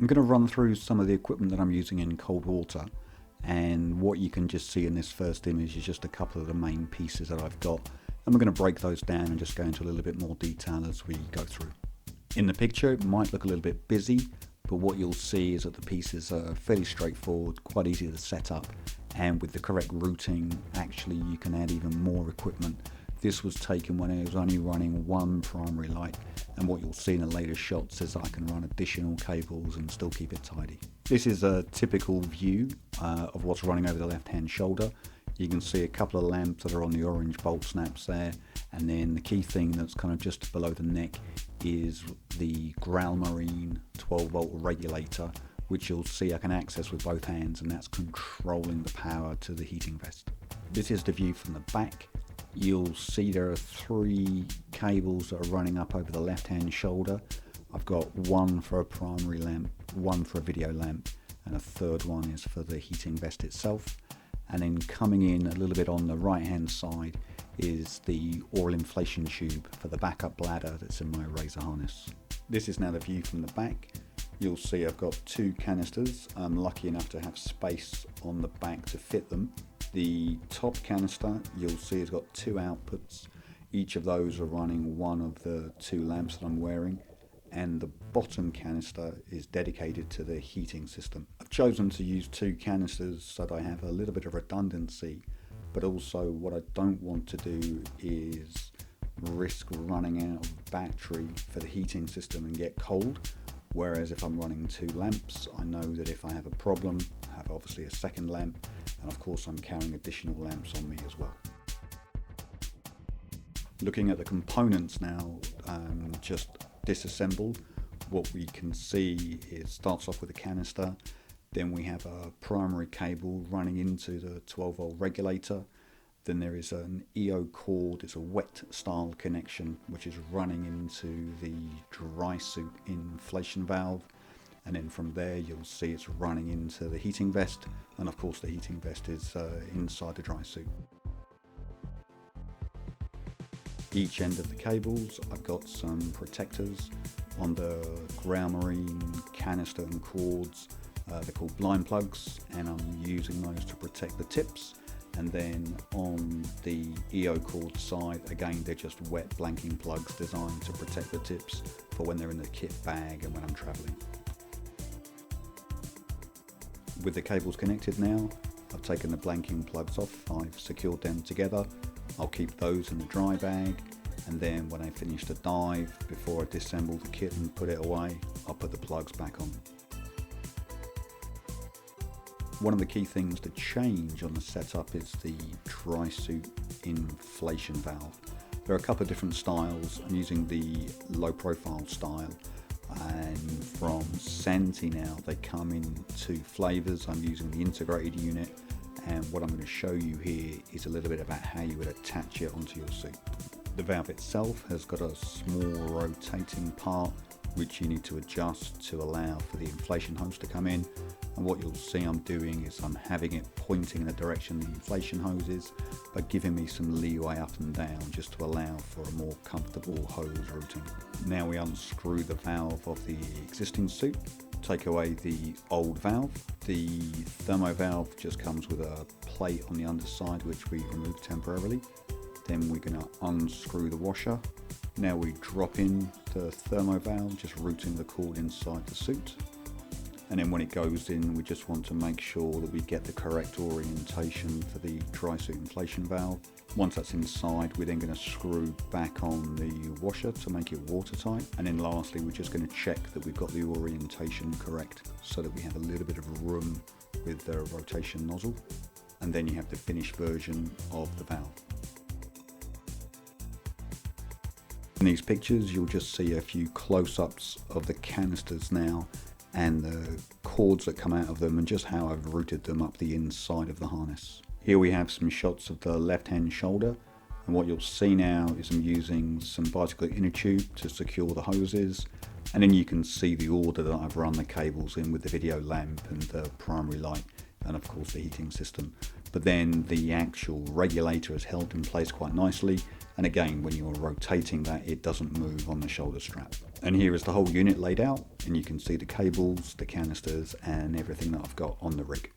I'm going to run through some of the equipment that I'm using in cold water, and what you can just see in this first image is just a couple of the main pieces that I've got, and we're going to break those down and just go into a little bit more detail as we go through. In the picture it might look a little bit busy, but what you'll see is that the pieces are fairly straightforward, quite easy to set up, and with the correct routing actually you can add even more equipment. This was taken when I was only running one primary light, and what you'll see in the later shots is I can run additional cables and still keep it tidy. This is a typical view of what's running over the left hand shoulder. You can see a couple of lamps that are on the orange bolt snaps there, and then the key thing that's kind of just below the neck is the Growlmarine 12 volt regulator, which you'll see I can access with both hands, and that's controlling the power to the heating vest. This is the view from the back. You'll see there are 3 cables that are running up over the left hand shoulder. I've got one for a primary lamp, one for a video lamp, and a third one is for the heating vest itself. And then coming in a little bit on the right hand side is the oil inflation tube for the backup bladder that's in my Razor harness. This is now the view from the back. You'll see I've got 2 canisters. I'm lucky enough to have space on the back to fit them. The top canister you'll see has got 2 outputs. Each of those are running one of the 2 lamps that I'm wearing, and the bottom canister is dedicated to the heating system. I've chosen to use 2 canisters so that I have a little bit of redundancy, but also what I don't want to do is risk running out of battery for the heating system and get cold. Whereas if I'm running 2 lamps, I know that if I have a problem, I have obviously a second lamp, and of course I'm carrying additional lamps on me as well. Looking at the components now, just disassembled, what we can see is starts off with a canister, then we have a primary cable running into the 12 volt regulator, then there is an EO cord, it's a wet style connection which is running into the dry suit inflation valve, and then from there you'll see it's running into the heating vest, and of course the heating vest is inside the dry suit. Each end of the cables I've got some protectors. On the Growlmarine canister and cords, they're called blind plugs, and I'm using those to protect the tips. And then on the EO cord side, again they're just wet blanking plugs designed to protect the tips for when they're in the kit bag and when I'm traveling. With the cables connected now, I've taken the blanking plugs off, I've secured them together. I'll keep those in the dry bag, and then when I finish the dive, before I disassemble the kit and put it away, I'll put the plugs back on. One of the key things to change on the setup is the dry suit inflation valve. There are a couple of different styles. I'm using the low profile style, and from Santee now they come in 2 flavors. I'm using the integrated unit, and what I'm going to show you here is a little bit about how you would attach it onto your suit. The valve itself has got a small rotating part which you need to adjust to allow for the inflation hose to come in, and what you'll see I'm doing is I'm having it pointing in the direction the inflation hose is, but giving me some leeway up and down just to allow for a more comfortable hose routing. Now we unscrew the valve of the existing suit, take away the old valve. The thermo valve just comes with a plate on the underside which we remove temporarily. Then we're going to unscrew the washer. Now we drop in the thermo valve, just routing the cord inside the suit. And then when it goes in, we just want to make sure that we get the correct orientation for the dry suit inflation valve. Once that's inside, we're then going to screw back on the washer to make it watertight. And then lastly, we're just going to check that we've got the orientation correct so that we have a little bit of room with the rotation nozzle. And then you have the finished version of the valve. In these pictures, you'll just see a few close-ups of the canisters now and the cords that come out of them, and just how I've routed them up the inside of the harness. Here we have some shots of the left-hand shoulder, and what you'll see now is I'm using some bicycle inner tube to secure the hoses, and then you can see the order that I've run the cables in with the video lamp and the primary light. and of course the heating system. But then the actual regulator is held in place quite nicely, and again, when you're rotating that, it doesn't move on the shoulder strap. And here is the whole unit laid out, and you can see the cables, the canisters, and everything that I've got on the rig.